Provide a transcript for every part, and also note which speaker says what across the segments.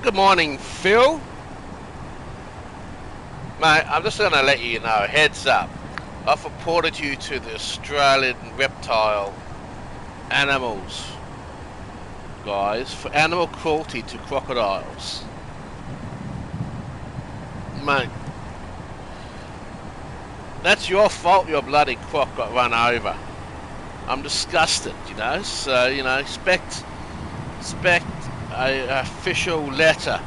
Speaker 1: Good morning, Phil. Mate, I'm just going to let you know, heads up. I've reported you to the Australian reptile animals guys for animal cruelty to crocodiles. Mate, that's your fault your bloody croc got run over. I'm disgusted, you know, so, you know, expect a official letter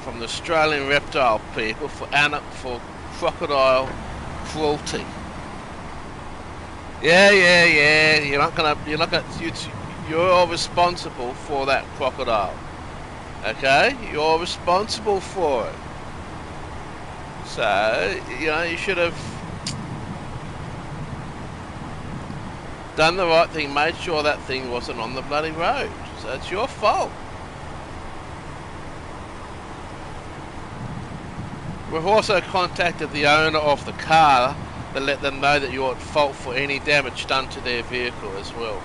Speaker 1: from the Australian reptile people for crocodile cruelty. Yeah. You're responsible for that crocodile. Okay? You're responsible for it. So, you know, you should have done the right thing, made sure that thing wasn't on the bloody road. So it's your fault. We've also contacted the owner of the car to let them know that you're at fault for any damage done to their vehicle as well.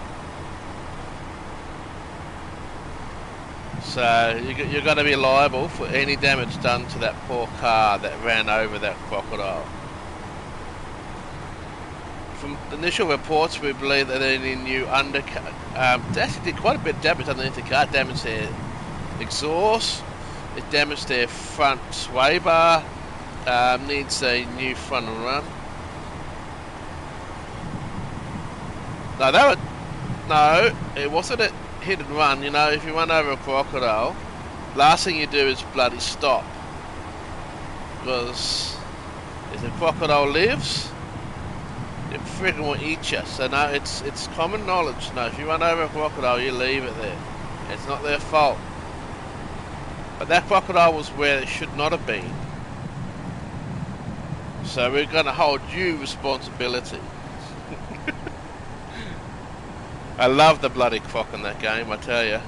Speaker 1: So you're going to be liable for any damage done to that poor car that ran over that crocodile. From initial reports, we believe that any new undercut actually did quite a bit of damage underneath the car. Damaged their exhaust, it damaged their front sway bar, needs a new front and run. No, it wasn't a hit and run. You know, if you run over a crocodile, last thing you do is bloody stop, because if the crocodile lives, it freaking will eat you. So no, it's common knowledge. No, if you run over a crocodile, you leave it there. It's not their fault. But that crocodile was where it should not have been. So we're going to hold you responsibility. I love the bloody croc in that game, I tell you.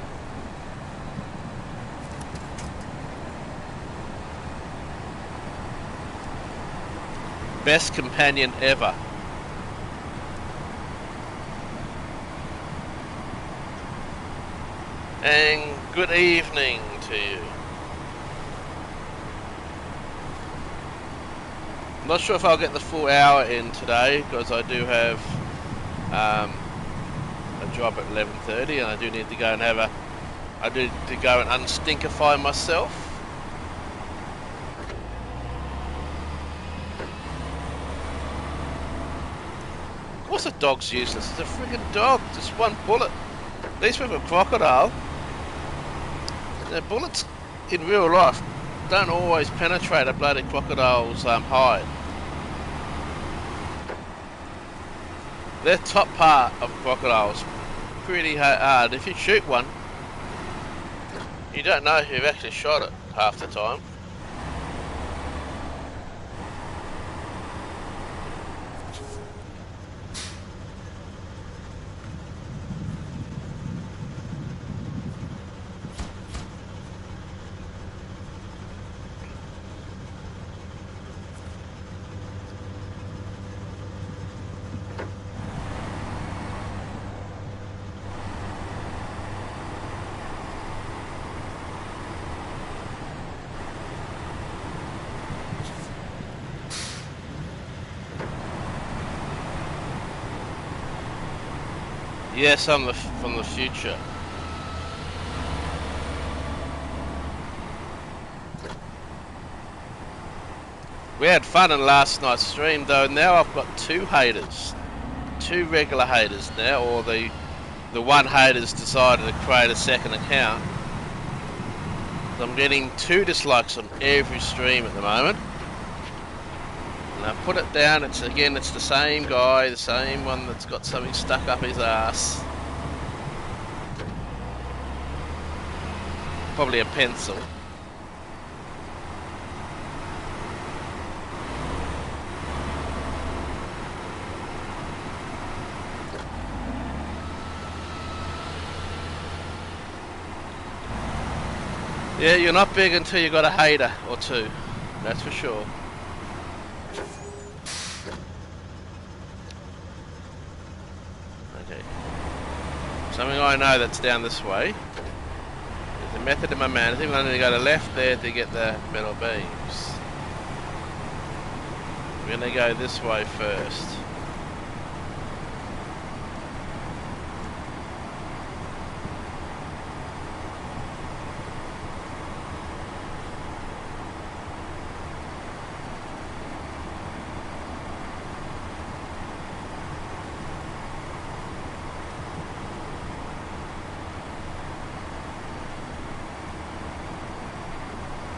Speaker 1: Best companion ever. And good evening to you. I'm not sure if I'll get the full hour in today, because I do have a job at 11:30, and I do need to go and unstinkify myself. Of course the dog's useless. It's a freaking dog. Just one bullet. At least with a crocodile, the bullets in real life don't always penetrate a bloody crocodile's hide. Their top part of crocodiles pretty hard. If you shoot one, you don't know who actually shot it half the time. Yes, I'm from the future. We had fun in last night's stream, though. Now I've got two haters, two regular haters now, or the one hater's decided to create a second account. I'm getting 2 dislikes on every stream at the moment. And I put it down, it's the same guy, the same one that's got something stuck up his ass. Probably a pencil. Yeah, you're not big until you got a hater or two, that's for sure. Okay. Something I know that's down this way is a Method of my man. I think I need to go to left there to get the metal beams. We're going to go this way first.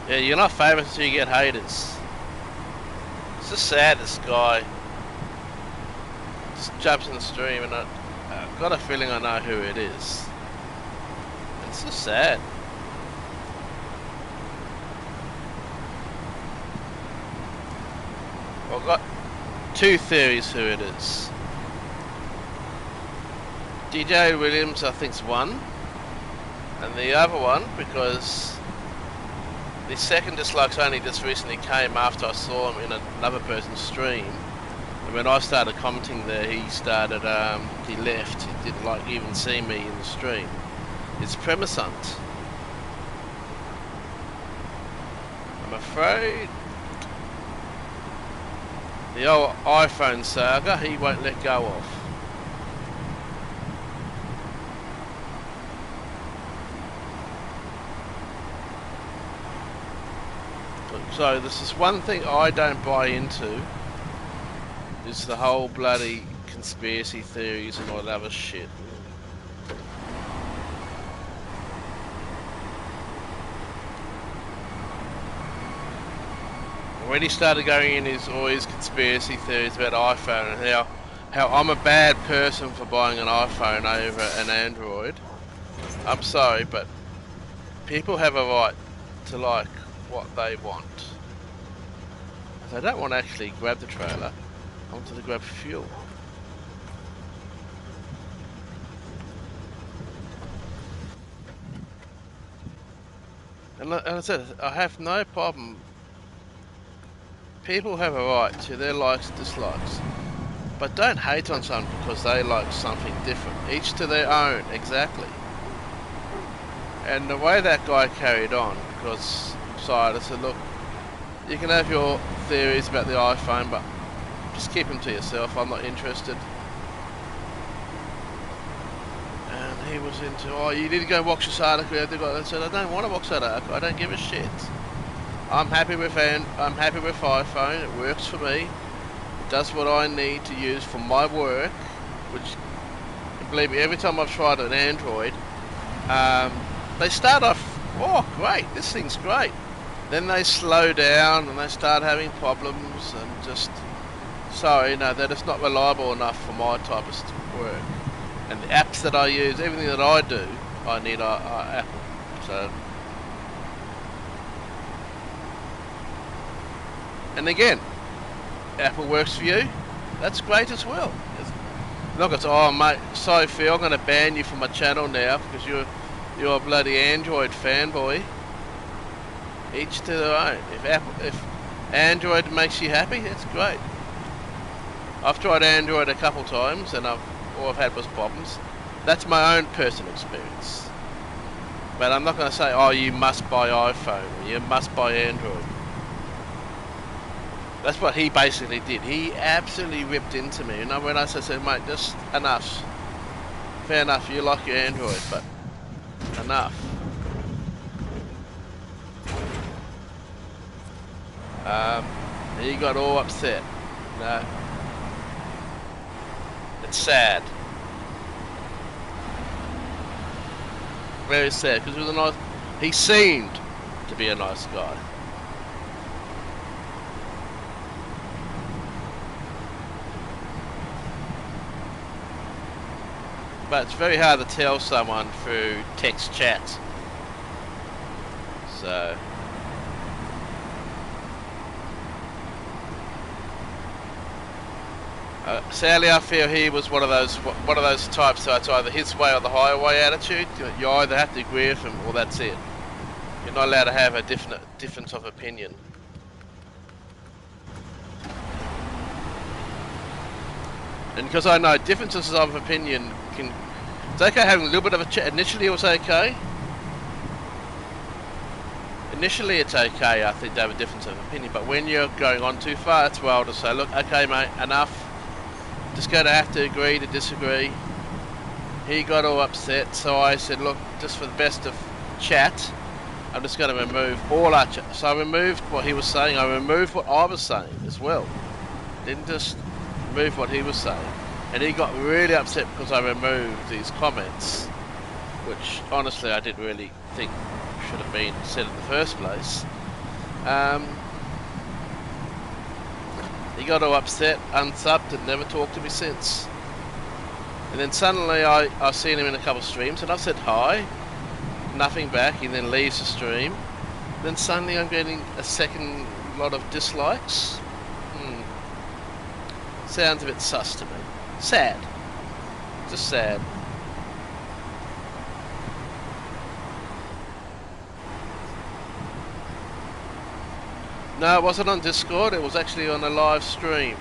Speaker 1: Yeah, you're not famous until you get haters. It's just sad this guy just jumps in the stream and I've got a feeling I know who it is. It's just sad. Well, I've got two theories who it is. DJ Williams I think's one, and the other one because the second dislikes only just recently came after I saw him in another person's stream. And when I started commenting there, he started, he left. He didn't like even see me in the stream. It's Premise Hunt. I'm afraid the old iPhone saga he won't let go of. So this is one thing I don't buy into, is the whole bloody conspiracy theories and all that other shit. When he started going in all his conspiracy theories about iPhone and how I'm a bad person for buying an iPhone over an Android, I'm sorry, but people have a right to like what they want. If they don't want to actually grab the trailer, I want to grab fuel. And like I said, I have no problem. People have a right to their likes and dislikes, but don't hate on someone because they like something different. Each to their own, exactly. And the way that guy carried on, because I said, look, you can have your theories about the iPhone, but just keep them to yourself. I'm not interested. And he was into, oh, you need to go watch this article. I said, I don't want to watch that article. I don't give a shit. I'm happy with iPhone. It works for me. It does what I need to use for my work. Which, believe me, every time I've tried an Android, they start off, oh great, this thing's great. Then they slow down and they start having problems and just, sorry, no, they're just not reliable enough for my type of work. And the apps that I use, everything that I do, I need Apple. So. And again, Apple works for you, that's great as well. You're not going to say, oh mate, sorry Phil, I'm going to ban you from my channel now because you're a bloody Android fanboy. Each to their own. If Android makes you happy, that's great. I've tried Android a couple times and all I've had was problems. That's my own personal experience. But I'm not going to say, oh you must buy iPhone, or you must buy Android. That's what he basically did. He absolutely ripped into me. And when I said, mate, just enough. Fair enough, you like your Android, but enough. He got all upset. No. It's sad. Very sad, because he was a nice... He seemed to be a nice guy. But it's very hard to tell someone through text chat. So... sadly, I feel he was one of those types. So it's either his way or the highway attitude. You either have to agree with him, or that's it. You're not allowed to have a difference of opinion. And because I know differences of opinion can, it's okay having a little bit of a chat. Initially, it was okay, Initially it's okay, I think they have a difference of opinion, but when you're going on too far, it's well to say, look, okay mate, enough. Just going to have to agree to disagree. He got all upset, so I said, look, just for the best of chat, I'm just going to remove all our chat. So I removed what he was saying, I removed what I was saying as well. Didn't just remove what he was saying. And he got really upset because I removed these comments, which honestly I didn't really think should have been said in the first place. He got all upset, unsubbed, and never talked to me since. And then suddenly I've seen him in a couple of streams and I've said hi, nothing back. He then leaves the stream. Then suddenly I'm getting a second lot of dislikes. Sounds a bit sus to me. Sad. Just sad. No, it wasn't on Discord, it was actually on a live stream.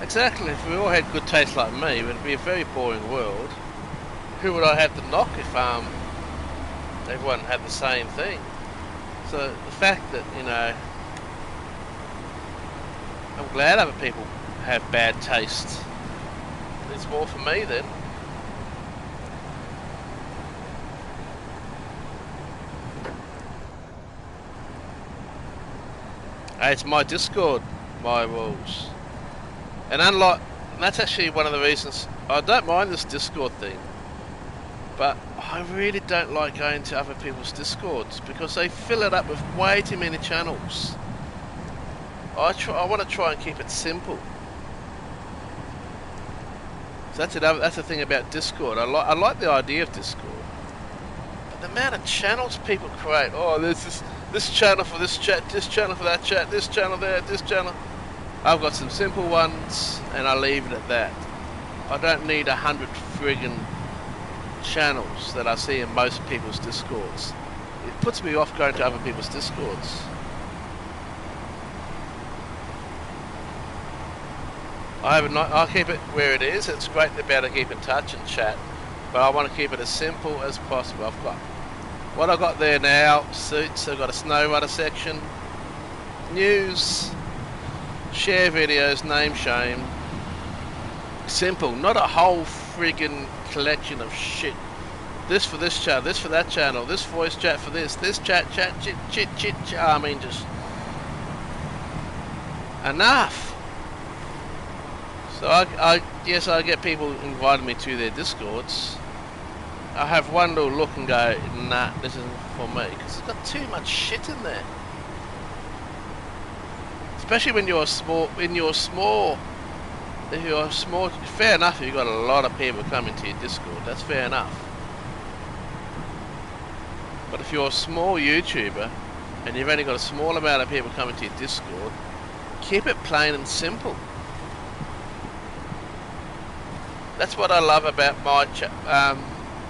Speaker 1: Exactly, if we all had good taste like me, it would be a very boring world. Who would I have to knock if everyone had the same thing? So the fact that, you know, I'm glad other people have bad taste. It's more for me then. Hey, it's my Discord, my rules. And that's actually one of the reasons I don't mind this Discord thing. But I really don't like going to other people's Discords because they fill it up with way too many channels. I want to try and keep it simple. So that's the thing about Discord. I like the idea of Discord. But the amount of channels people create. Oh, there's this channel for this chat, this channel for that chat, this channel there, this channel. I've got some simple ones and I leave it at that. I don't need 100 friggin' channels that I see in most people's Discords. It puts me off going to other people's Discords. I'll keep it where it is. It's great to be able to keep in touch and chat, but I want to keep it as simple as possible. What I've got there now suits. I've got a Snowrunner section, news, share videos, name, shame. Simple, not a whole friggin' collection of shit. This for this channel, this for that channel, this voice chat for this chat, chit. I mean, just enough. So yes, I get people inviting me to their Discords. I have one little look and go, nah, this isn't for me, because it's got too much shit in there. Especially when you're small. If you're small, fair enough. If you've got a lot of people coming to your Discord, that's fair enough. But if you're a small YouTuber and you've only got a small amount of people coming to your Discord, keep it plain and simple. That's what I love about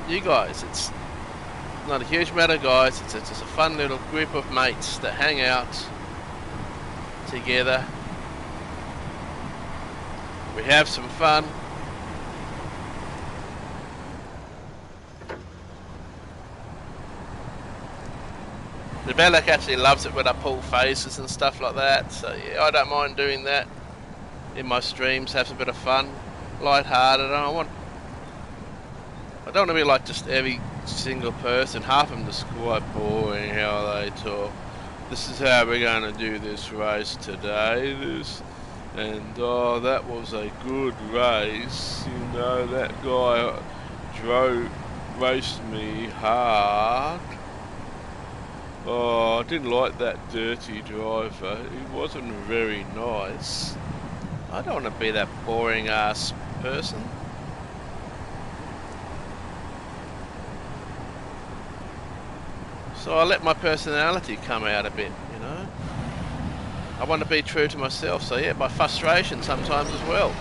Speaker 1: you guys. It's not a huge amount of guys. It's just a fun little group of mates that hang out together. We have some fun. The Belloc actually loves it when I pull faces and stuff like that. So yeah, I don't mind doing that in my streams. Have a bit of fun, light-hearted. I don't want to be like just every single person. Half of them just quite boring how they talk. This is how we're going to do this race today. And oh, that was a good race. You know, that guy raced me hard. Oh, I didn't like that dirty driver. He wasn't very nice. I don't want to be that boring ass person. So I let my personality come out a bit, you know. I want to be true to myself, so yeah, my frustration sometimes as well.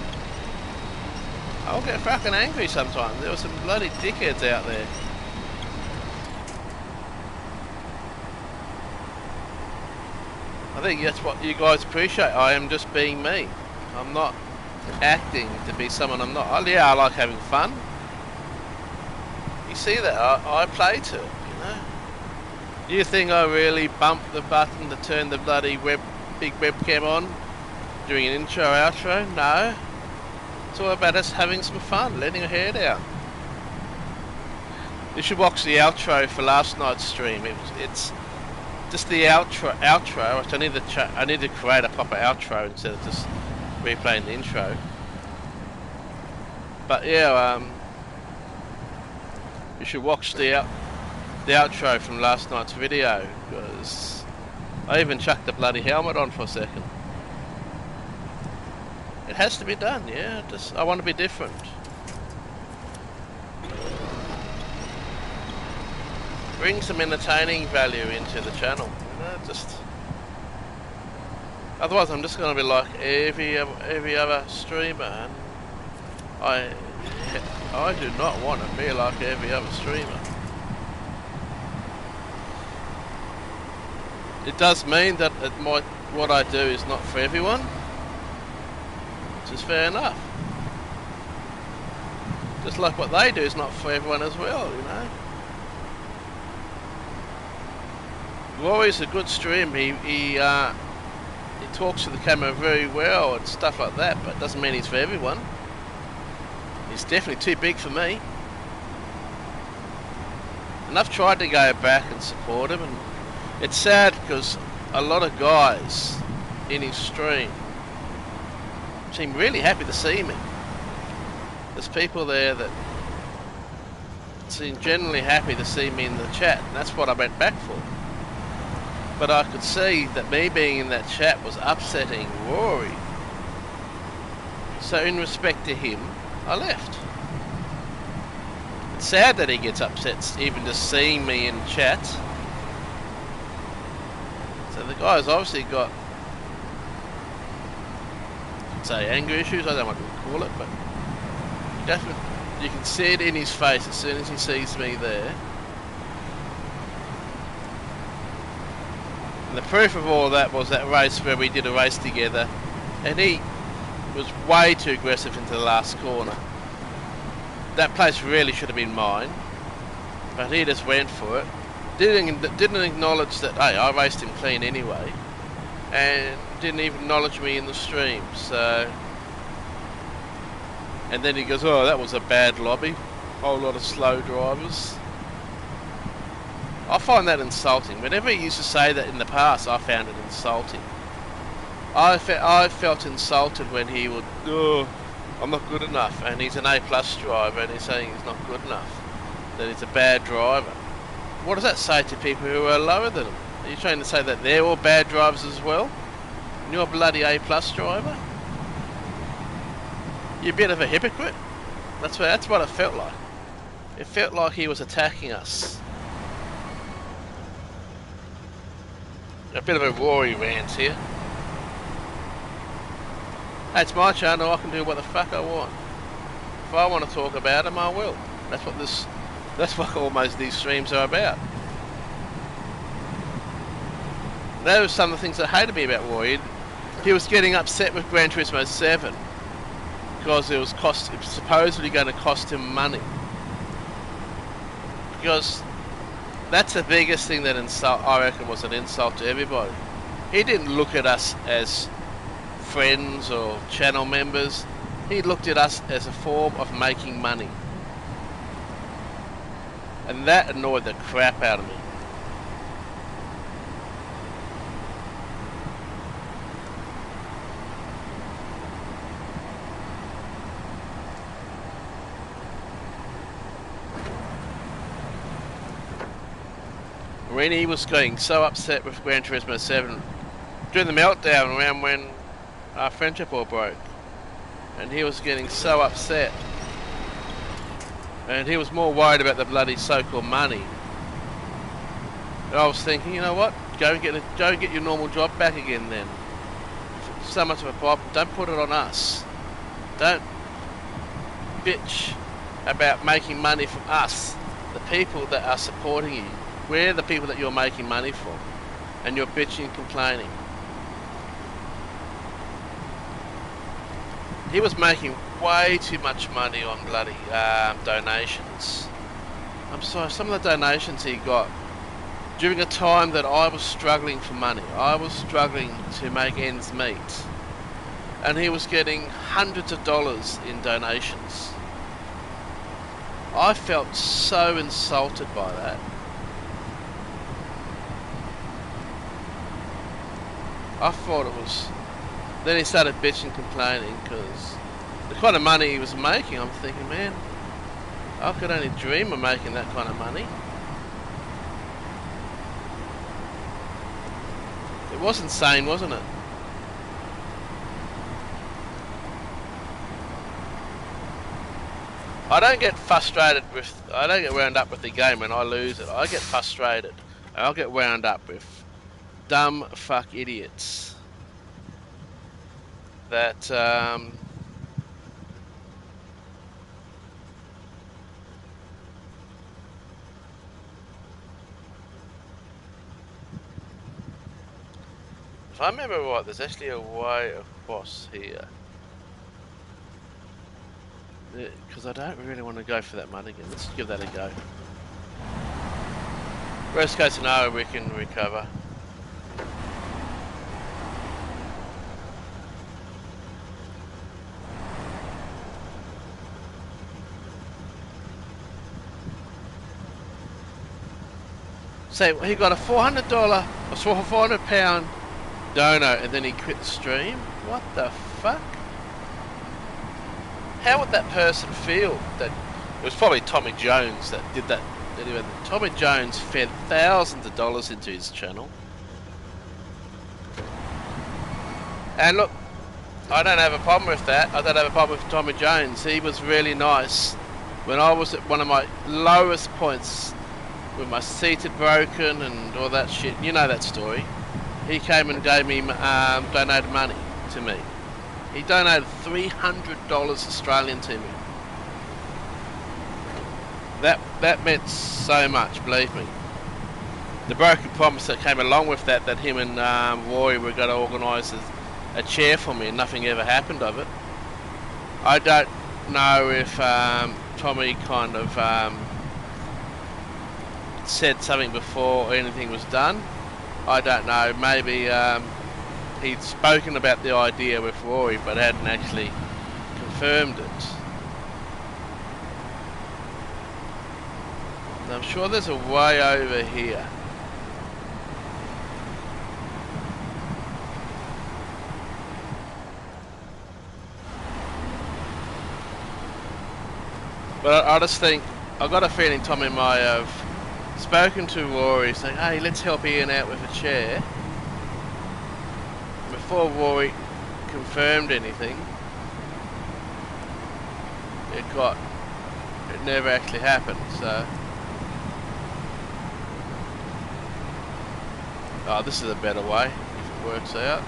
Speaker 1: I'll get fucking angry sometimes. There were some bloody dickheads out there. I think that's what you guys appreciate. I am just being me. I'm not acting to be someone I'm not. Oh, yeah, I like having fun. You see that? I play to it, you know. You think I really bumped the button to turn the bloody big webcam on during an intro outro? No. It's all about us having some fun, letting our hair down. You should watch the outro for last night's stream. It's just the outro, which I need to create a proper outro instead of just replaying the intro. But yeah, you should watch the outro from last night's video, because I even chucked the bloody helmet on for a second. It has to be done, yeah. I want to be different. Bring some entertaining value into the channel, you know, otherwise I'm just going to be like every other streamer, and I do not want to be like every other streamer. It does mean that what I do is not for everyone, which is fair enough. Just like what they do is not for everyone as well, you know. Rory's a good stream. He talks to the camera very well and stuff like that, but it doesn't mean he's for everyone. He's definitely too big for me. And I've tried to go back and support him, and it's sad because a lot of guys in his stream seem really happy to see me. There's people there that seem generally happy to see me in the chat, and that's what I went back for. But I could see that me being in that chat was upsetting Rory. So in respect to him, I left. It's sad that he gets upset even just seeing me in chat. So the guy's obviously got, I'd say, anger issues. I don't know what to call it, but definitely you can see it in his face as soon as he sees me there. And the proof of all that was that race where we did a race together, and he was way too aggressive into the last corner. That place really should have been mine, but he just went for it. Didn't acknowledge that, hey, I raced him clean anyway, and didn't even acknowledge me in the stream. So, and then he goes, oh, that was a bad lobby, whole lot of slow drivers. I find that insulting. Whenever he used to say that in the past, I found it insulting. I felt insulted when he would, oh, I'm not good enough, and he's an A+ driver, and he's saying he's not good enough, that he's a bad driver. What does that say to people who are lower than him? Are you trying to say that they're all bad drivers as well? And you're a bloody A+ driver? You're a bit of a hypocrite. That's what it felt like. It felt like he was attacking us. A bit of a Rory rant here. Hey, it's my channel, I can do what the fuck I want. If I want to talk about him, I will. That's what almost these streams are about. That was some of the things I hated me about Rory. He was getting upset with Gran Turismo 7 because it was supposedly going to cost him money. Because that's the biggest thing that I reckon was an insult to everybody. He didn't look at us as friends or channel members. He looked at us as a form of making money. And that annoyed the crap out of me. When he was getting so upset with Gran Turismo 7 during the meltdown around when our friendship all broke, and he was getting so upset, and he was more worried about the bloody so-called money. And I was thinking, you know what? Go and get your normal job back again then. If it's so much of a problem, don't put it on us. Don't bitch about making money from us, the people that are supporting you. We're the people that you're making money for, and you're bitching and complaining. He was making way too much money on bloody donations. I'm sorry, some of the donations he got during a time that I was struggling for money. I was struggling to make ends meet. And he was getting hundreds of dollars in donations. I felt so insulted by that. I thought it was... Then he started bitching and complaining because the kind of money he was making, I'm thinking, man, I could only dream of making that kind of money. It was insane, wasn't it? I don't get frustrated with... I don't get wound up with the game when I lose it. I get frustrated. And I'll get wound up with dumb fuck idiots that if I remember right, there's actually a way across here. Because I don't really want to go for that money again. Let's give that a go. Worst case scenario, we can recover. So he got a $400 or £400 donor and then he quit the stream? What the fuck? How would that person feel? That it was probably Tommy Jones that did that. Anyway, Tommy Jones fed thousands of dollars into his channel. And look, I don't have a problem with that. I don't have a problem with Tommy Jones. He was really nice when I was at one of my lowest points with my seat had broken and all that shit. You know that story. He came and gave me, donated money to me. He donated $300 Australian to me. That meant so much, believe me. The broken promise that came along with that him and Rory were going to organise a chair for me and nothing ever happened of it. I don't know if Tommy kind of said something before anything was done. I don't know, maybe he'd spoken about the idea with Rory but hadn't actually confirmed it. And I'm sure there's a way over here. But I just think, I've got a feeling Tommy might have spoken to Rory saying, hey, let's help Ian out with a chair. Before Rory confirmed anything, it never actually happened, so. Oh, this is a better way, if it works out.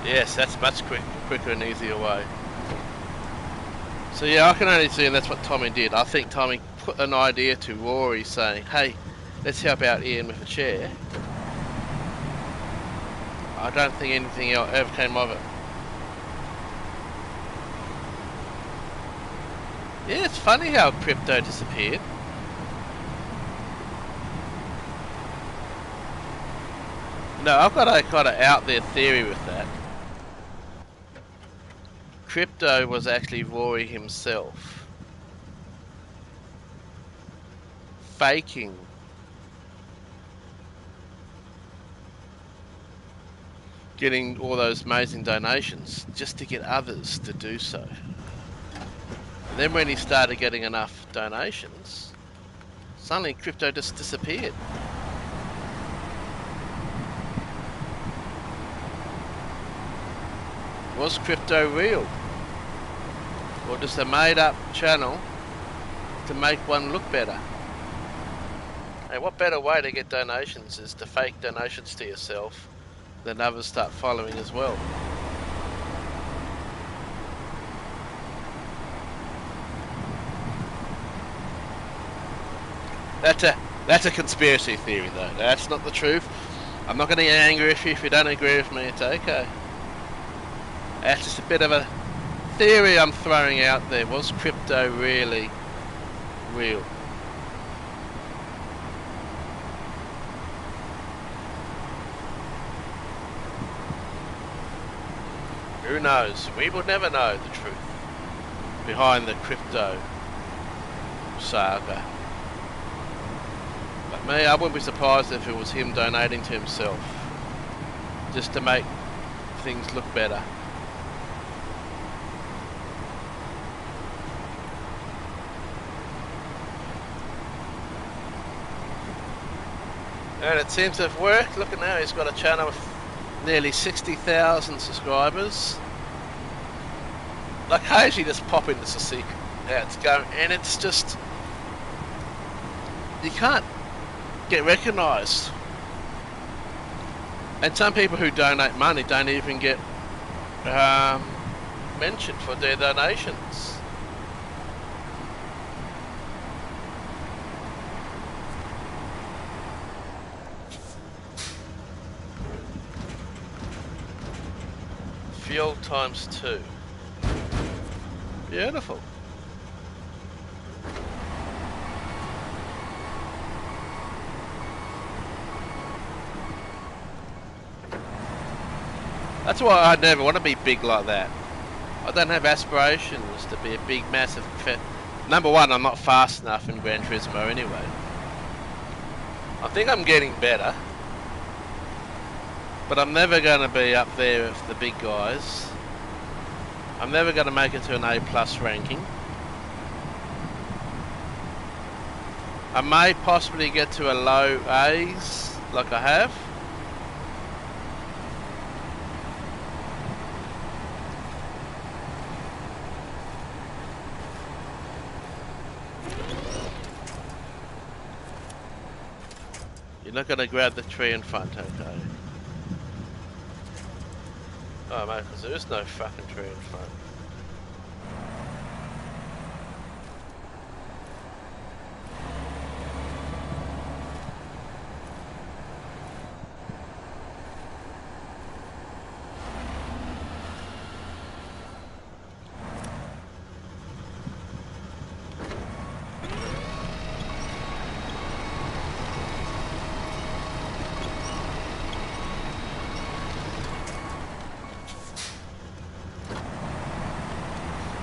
Speaker 1: Yes, that's much quicker and easier way. So yeah, I can only assume that's what Tommy did. I think Tommy put an idea to Rory saying, hey, let's help out Ian with a chair. I don't think anything else ever came of it. Yeah, it's funny how crypto disappeared. No, I've got a kind of out there theory with that. Crypto was actually Rory himself faking getting all those amazing donations just to get others to do so. And then when he started getting enough donations, suddenly crypto just disappeared. Was crypto real? Or just a made up channel to make one look better? Hey, what better way to get donations is to fake donations to yourself then others start following as well. That's a conspiracy theory though. That's not the truth. I'm not going to get angry with you if you don't agree with me. It's okay. That's just a bit of a theory I'm throwing out there. Was crypto really real? Who knows? We will never know the truth behind the crypto saga. But me, I wouldn't be surprised if it was him donating to himself, just to make things look better. And it seems to have worked. Look at now, he's got a channel with nearly 60,000 subscribers. Like, occasionally just pop in to see how it's going, and it's just, you can't get recognised. And some people who donate money don't even get mentioned for their donations. Fuel times 2. Beautiful. That's why I never want to be big like that. I don't have aspirations to be a big, massive... Number one, I'm not fast enough in Gran Turismo anyway. I think I'm getting better. But I'm never going to be up there with the big guys. I'm never going to make it to an A+ ranking. I may possibly get to a low A's, like I have. You're not going to grab the tree in front, okay? Oh mate, because there is no fucking tree in front.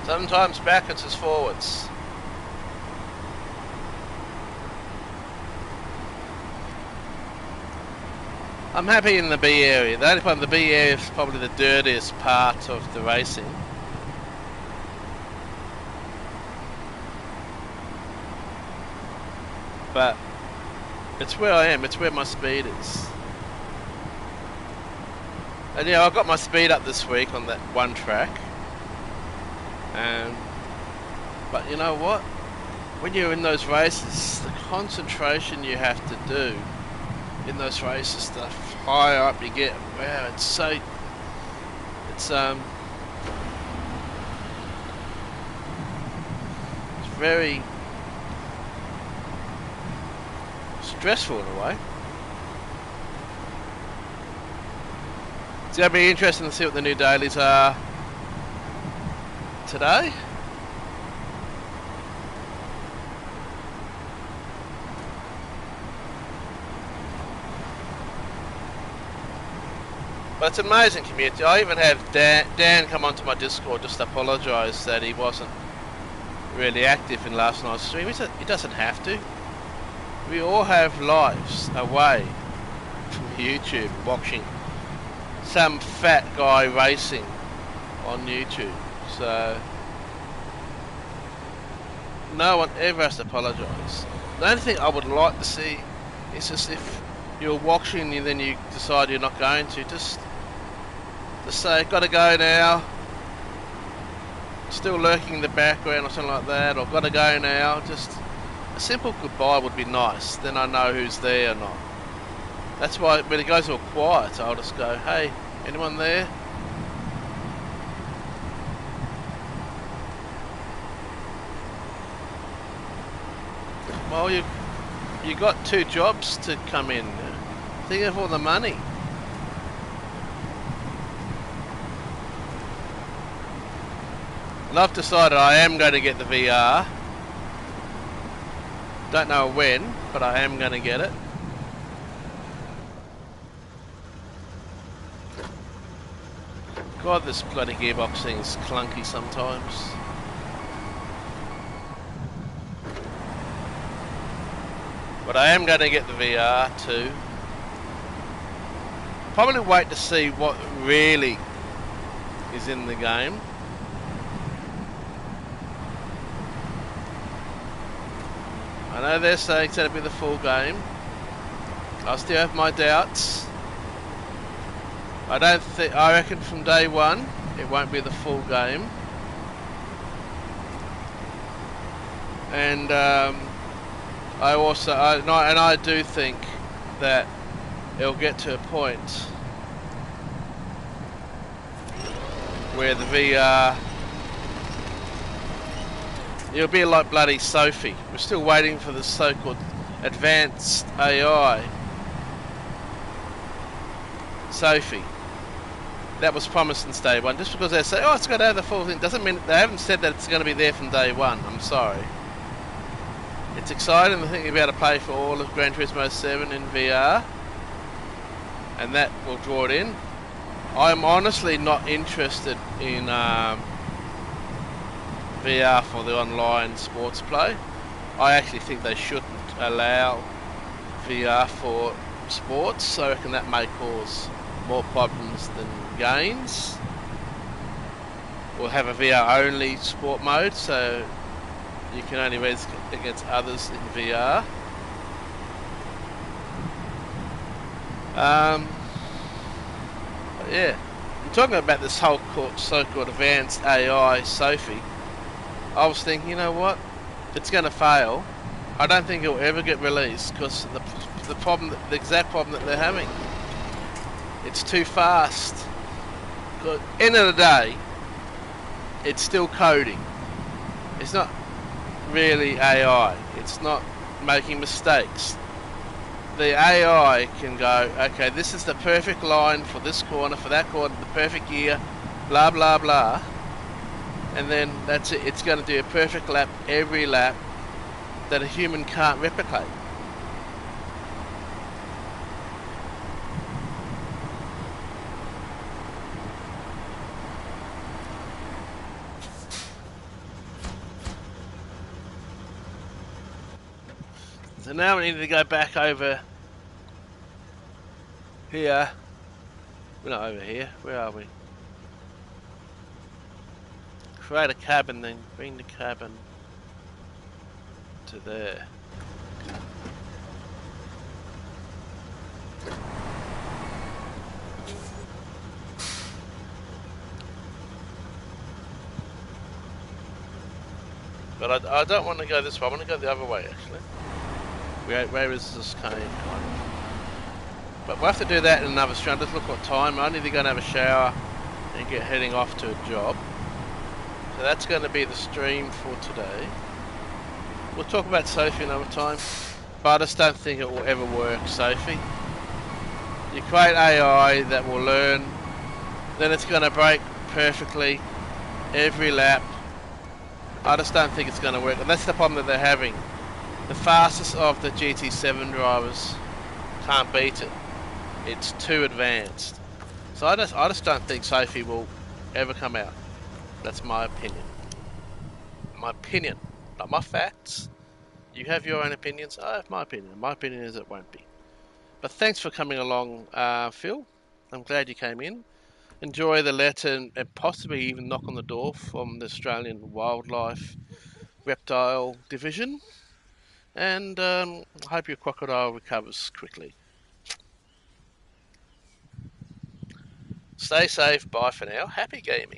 Speaker 1: Sometimes backwards is forwards. I'm happy in the B area. The only problem, the B area is probably the dirtiest part of the racing. But it's where I am, it's where my speed is. And yeah, I got my speed up this week on that one track. But you know what? When you're in those races, the concentration you have to do in those races, the higher up you get, wow, it's very stressful in a way. So it'll be interesting to see what the new dailies are today. But it's an amazing community. I even have Dan come onto my Discord just to apologise that he wasn't really active in last night's stream. He doesn't have to. We all have lives away from YouTube, watching some fat guy racing on YouTube. So no one ever has to apologise. The only thing I would like to see is just if you're watching and then you decide you're not going to, just say, gotta go now, still lurking in the background or something like that, or gotta go now. Just a simple goodbye would be nice, then I know who's there or not. That's why when it goes all quiet, I'll just go, hey, anyone there? Well, you got 2 jobs to come in. Think of all the money. And I've decided I am going to get the VR. Don't know when, but I am going to get it. God, this bloody gearbox thing is clunky sometimes. But I am going to get the VR too. Probably wait to see what really is in the game. I know they're saying it's going to be the full game. I still have my doubts. I reckon from day one it won't be the full game. And I do think that it'll get to a point where the VR, it'll be like bloody Sophie. We're still waiting for the so-called advanced AI. Sophie. That was promised in day one. Just because they say, oh, it's going to have the full thing, doesn't mean they haven't said that it's going to be there from day one. I'm sorry. It's exciting to think you'll be able to play for all of Gran Turismo 7 in VR, and that will draw it in. I'm honestly not interested in VR for the online sports play. I actually think they shouldn't allow VR for sports. I reckon that may cause more problems than gains. We'll have a VR only sport mode, so you can only race against others in VR. But yeah, I'm talking about this whole so-called advanced AI Sophie. I was thinking, you know what? It's going to fail. I don't think it'll ever get released because the exact problem that they're having. It's too fast. End of the day, it's still coding. It's not really AI. It's not making mistakes. The AI can go, okay, this is the perfect line for this corner, for that corner, the perfect gear, blah blah blah, and then that's it. It's going to do a perfect lap every lap that a human can't replicate. So now we need to go back over here. We're not over here. Where are we? Create a cabin, then bring the cabin to there. But I don't want to go this way. I want to go the other way, actually. Where is this cave kind of? But we'll have to do that in another stream. Just look what time. I need to go and have a shower and get heading off to a job. So that's going to be the stream for today. We'll talk about Sophie another time. But I just don't think it will ever work, Sophie. You create AI that will learn, then it's going to brake perfectly every lap. I just don't think it's going to work, and that's the problem that they're having. The fastest of the GT7 drivers can't beat it. It's too advanced. So I just don't think Sophie will ever come out. That's my opinion. My opinion, not my facts. You have your own opinions. I have my opinion. My opinion is it won't be. But thanks for coming along, Phil. I'm glad you came in. Enjoy the letter and possibly even knock on the door from the Australian Wildlife Reptile Division. And I hope your crocodile recovers quickly. Stay safe. Bye for now. Happy gaming.